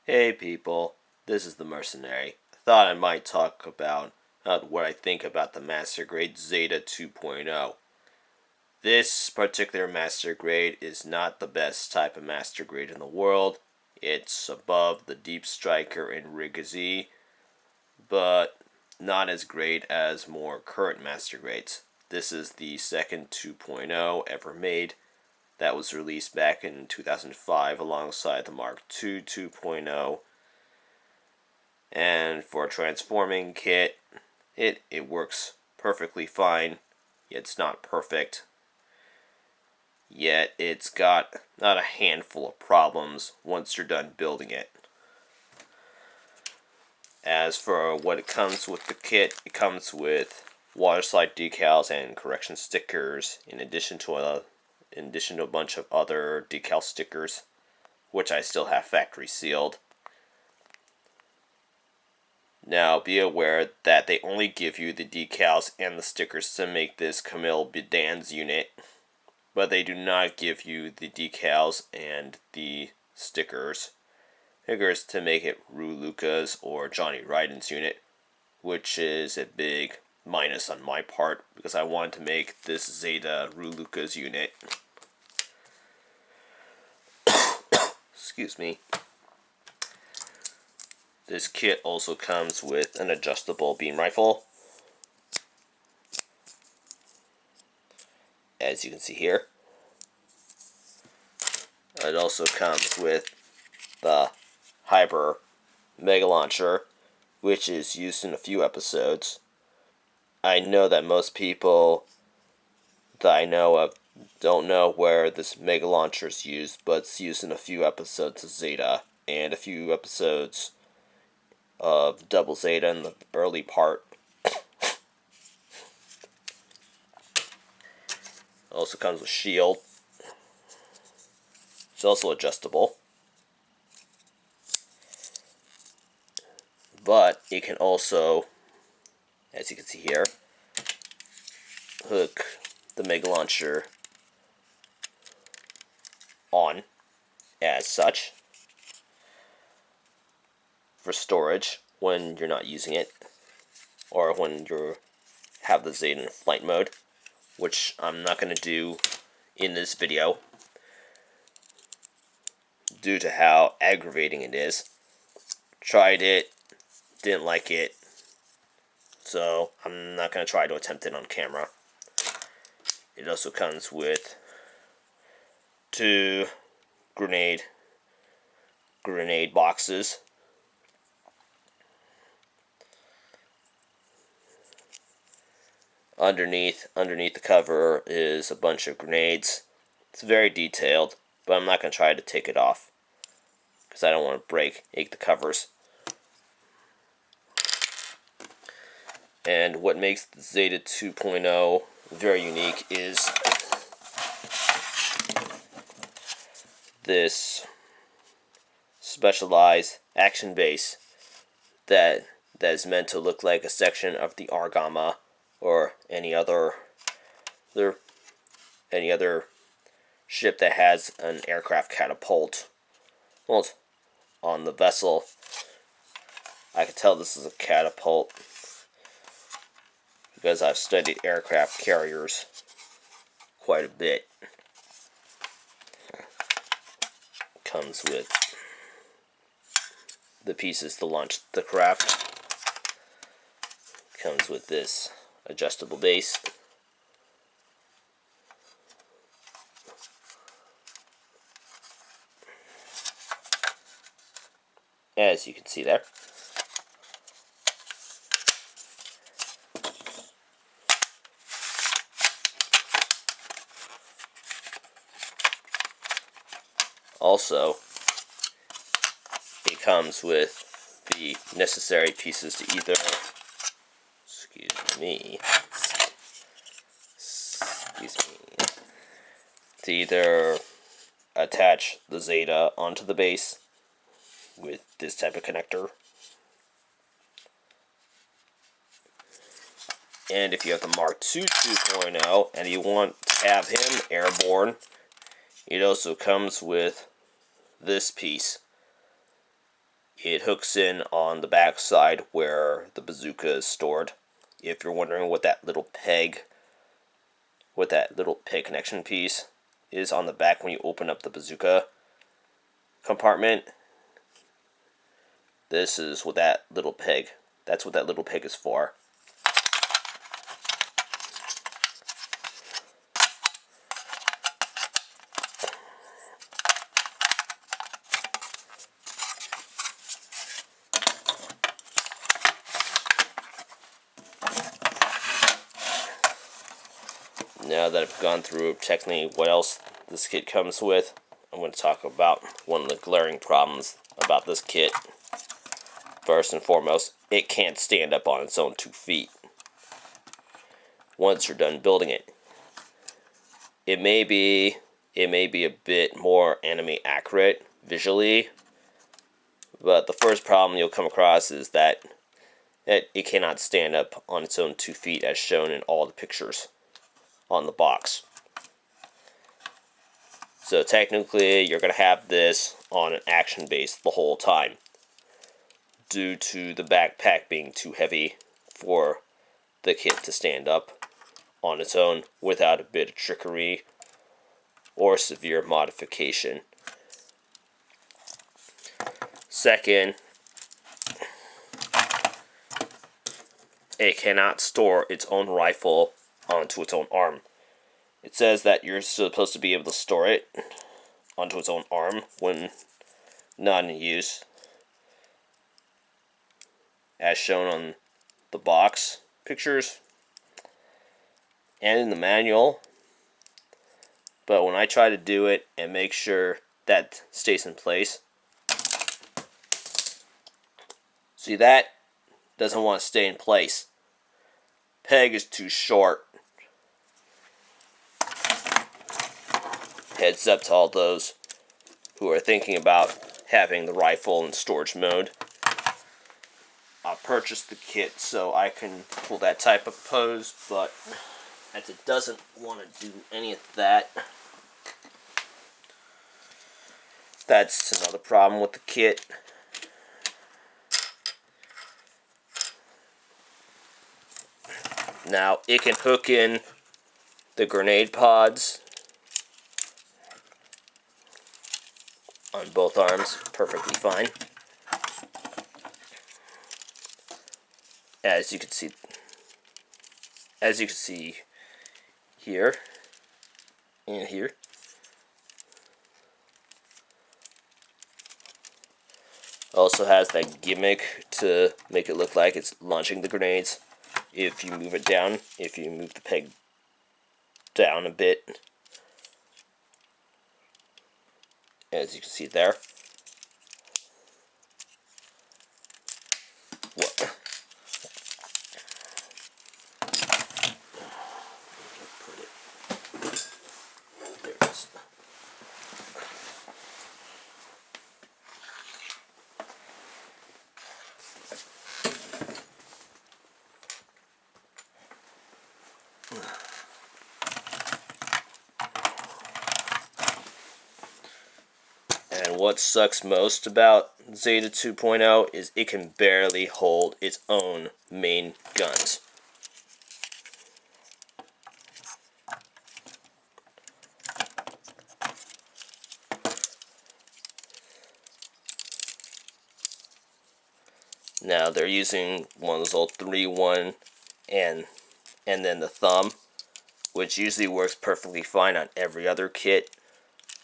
Hey people, this is the Mercenary. I thought I might talk about what I think about the Master Grade Zeta 2.0. This particular Master Grade is not the best type of Master Grade in the world. It's above the Deep Striker and Rigazi, but not as great as more current Master Grades. This is the second 2.0 ever made. That was released back in 2005 alongside the Mark II 2.0. And for a transforming kit, it works perfectly fine. Yet it's not perfect. Yet it's got not a handful of problems once you're done building it. As for what it comes with the kit, it comes with water slide decals and correction stickers, in addition to a bunch of other decal stickers, which I still have factory sealed. Now, be aware that they only give you the decals and the stickers to make this Camille Bidan's unit, but they do not give you the decals and the stickers to make it Rue Lucas or Johnny Ryden's unit, which is a big minus on my part, because I wanted to make this Zeta Rue Lucas unit. Excuse me. This kit also comes with an adjustable beam rifle, as you can see here. It also comes with the Hyper Mega Launcher, which is used in a few episodes. I know that most people that I know of don't know where this Mega Launcher is used, but it's used in a few episodes of Zeta and a few episodes of Double Zeta in the early part. Also comes with shield. It's also adjustable, but it can also, as you can see here, hook the Mega Launcher on as such for storage when you're not using it, or when you have the Zeta in flight mode, which I'm not going to do in this video due to how aggravating it is. Tried it, didn't like it, so I'm not going to try to attempt it on camera. It also comes with 2 grenade boxes. Underneath the cover is a bunch of grenades. It's very detailed, but I'm not going to try to take it off, because I don't want to break the covers. And what makes the Zeta 2.0 very unique is this specialized action base that is meant to look like a section of the Argama or any other ship that has an aircraft catapult. Well, on the vessel, I can tell this is a catapult because I've studied aircraft carriers quite a bit. Comes with the pieces to launch the craft. Comes with this adjustable base. As you can see there. Also, it comes with the necessary pieces to either, to either attach the Zeta onto the base with this type of connector. And if you have the Mark II 2.0 and you want to have him airborne, it also comes with this piece. It hooks in on the back side where the bazooka is stored. If you're wondering what that little peg connection piece is on the back when you open up the bazooka compartment, this is what that's what that little peg is for. Now that I've gone through technically what else this kit comes with, I'm going to talk about one of the glaring problems about this kit. First and foremost, it can't stand up on its own 2 feet once you're done building it. It may be a bit more anime accurate visually, but the first problem you'll come across is that it cannot stand up on its own 2 feet as shown in all the pictures on the box. So technically, you're going to have this on an action base the whole time, due to the backpack being too heavy for the kit to stand up on its own without a bit of trickery or severe modification. Second, it cannot store its own rifle onto its own arm. It says that you're supposed to be able to store it onto its own arm when not in use, as shown on the box pictures and in the manual. But when I try to do it and make sure that stays in place, see, that doesn't want to stay in place. Peg is too short. Heads up to all those who are thinking about having the rifle in storage mode. I purchased the kit so I can pull that type of pose, but as it doesn't want to do any of that, that's another problem with the kit. Now, it can hook in the grenade pods on both arms perfectly fine. As you can see here and here. Also has that gimmick to make it look like it's launching the grenades. If you move it down, if you move the peg down a bit, as you can see there. What? There it is. And what sucks most about Zeta 2.0 is it can barely hold its own main guns. Now they're using one of those old 3-1 and then the thumb, which usually works perfectly fine on every other kit.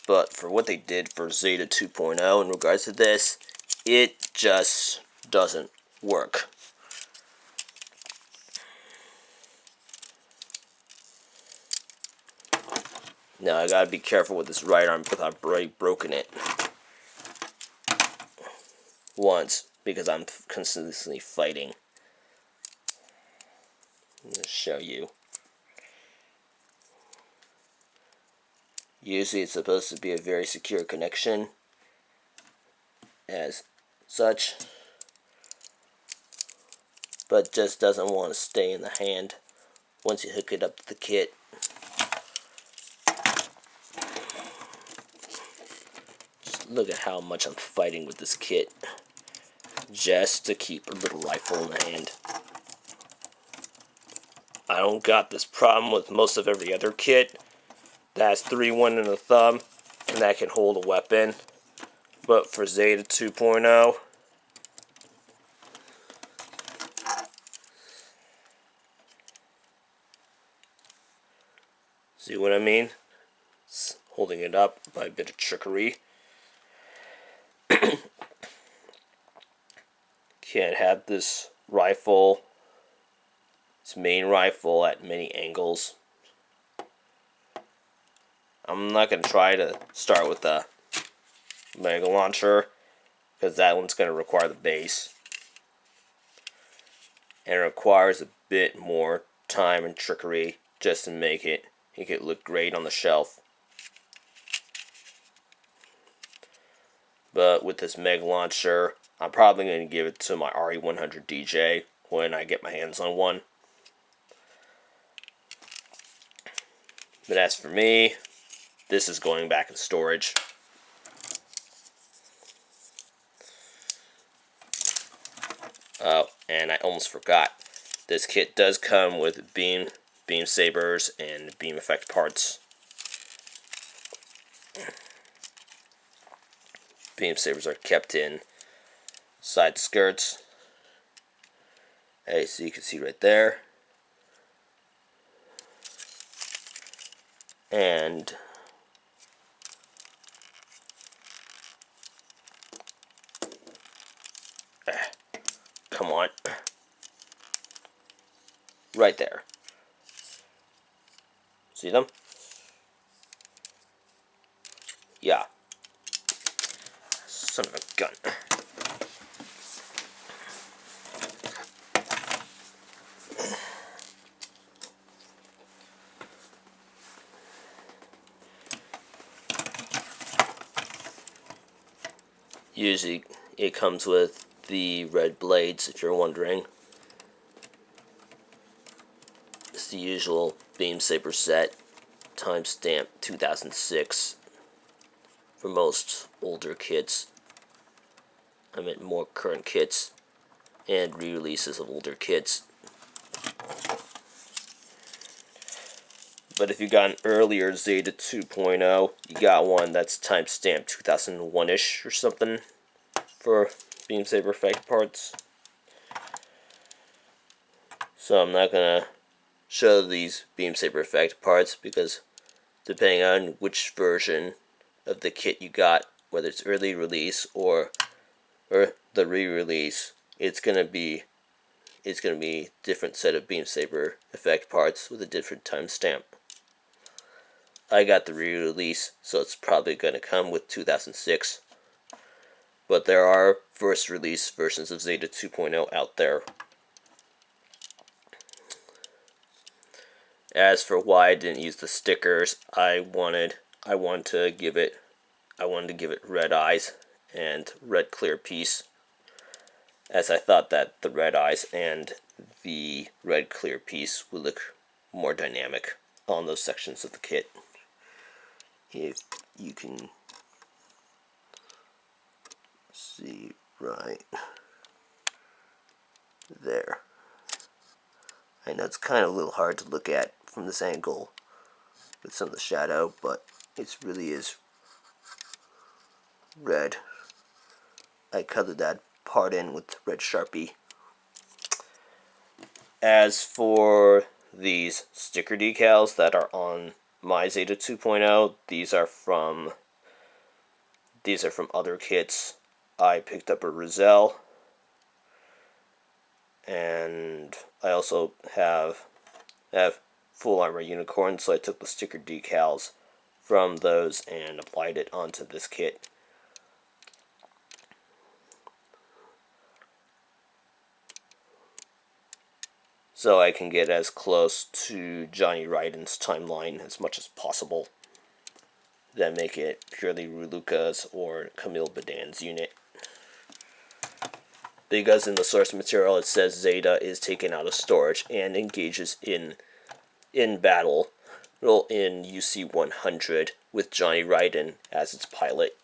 But for what they did for Zeta 2.0 in regards to this, it just doesn't work. Now I gotta be careful with this right arm because I've already broken it once because I'm consistently fighting. I'm gonna show you. Usually it's supposed to be a very secure connection as such, but just doesn't want to stay in the hand once you hook it up to the kit. Just look at how much I'm fighting with this kit. just to keep a little rifle in the hand. I don't got this problem with most of every other kit that has 3-1 in the thumb and that can hold a weapon. But for Zeta 2.0, see what I mean? It's holding it up by a bit of trickery. Can't have this rifle, its main rifle, at many angles. I'm not going to try to start with the Mega Launcher, because that one's going to require the base. And it requires a bit more time and trickery just to make it look great on the shelf. But with this Mega Launcher, I'm probably going to give it to my RE100 DJ when I get my hands on one. But as for me, this is going back in storage. Oh, and I almost forgot. This kit does come with beam sabers and beam effect parts. Beam sabers are kept in side skirts. Hey, so you can see right there. And come on. Right there. See them? Yeah. Son of a gun. Usually it comes with the red blades, if you're wondering. It's the usual beam saber set, timestamp 2006 for most older kits. I meant more current kits and re-releases of older kits. But if you got an earlier Zeta 2.0, you got one that's timestamped 2001-ish or something for beam saber effect parts. So I'm not gonna show these beam saber effect parts because depending on which version of the kit you got, whether it's early release or the re-release, it's gonna be different set of beam saber effect parts with a different timestamp. I got the re-release, so it's probably gonna come with 2006. But there are first release versions of Zeta 2.0 out there. As for why I didn't use the stickers, I wanted to give it red eyes and red clear piece, as I thought that the red eyes and the red clear piece would look more dynamic on those sections of the kit. If you can see right there. I know it's kind of a little hard to look at from this angle with some of the shadow, but it really is red. I colored that part in with red Sharpie. As for these sticker decals that are on my Zeta 2.0, these are from other kits. I picked up a Roselle, and I also have full armor unicorn, so I took the sticker decals from those and applied it onto this kit. So I can get as close to Johnny Ryden's timeline as much as possible. Then make it purely Ruluka's or Camille Badan's unit. Because in the source material it says Zeta is taken out of storage and engages in battle in UC 100 with Johnny Ryden as its pilot.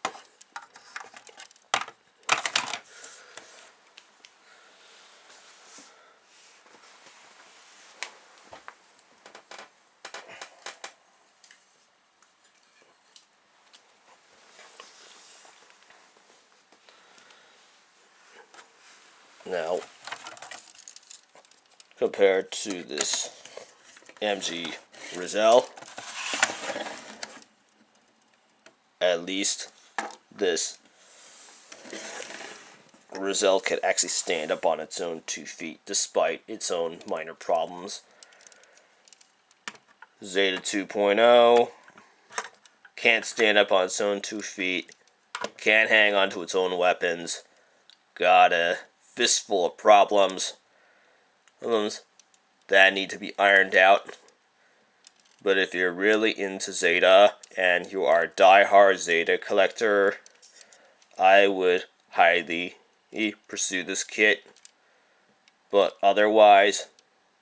Now, compared to this MG Zeta, at least this Zeta could actually stand up on its own 2 feet despite its own minor problems. Zeta 2.0 can't stand up on its own 2 feet, can't hang onto its own weapons, got a fistful of problems that need to be ironed out. But if you're really into Zeta and you are a die-hard Zeta collector, I would highly pursue this kit. But otherwise,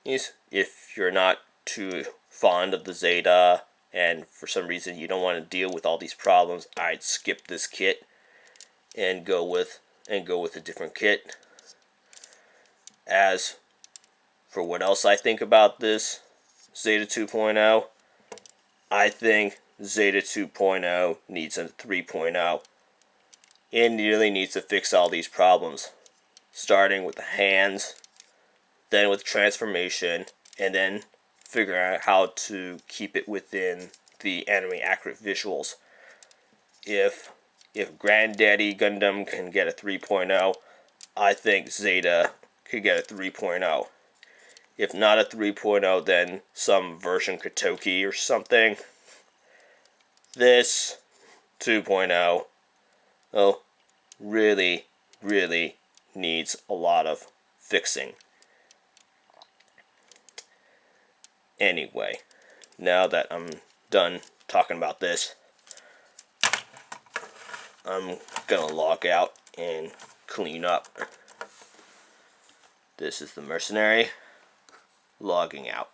if you're not too fond of the Zeta and for some reason you don't want to deal with all these problems, I'd skip this kit and go with a different kit. As for what else I think about this Zeta 2.0, I think Zeta 2.0 needs a 3.0. It really needs to fix all these problems, starting with the hands, then with transformation, and then figuring out how to keep it within the anime accurate visuals. If Granddaddy Gundam can get a 3.0, I think Zeta could get a 3.0. If not a 3.0, then some version Kotoki or something. This 2.0, well, really, really needs a lot of fixing. Anyway, now that I'm done talking about this, I'm gonna log out and clean up. This is the Mercenary, logging out.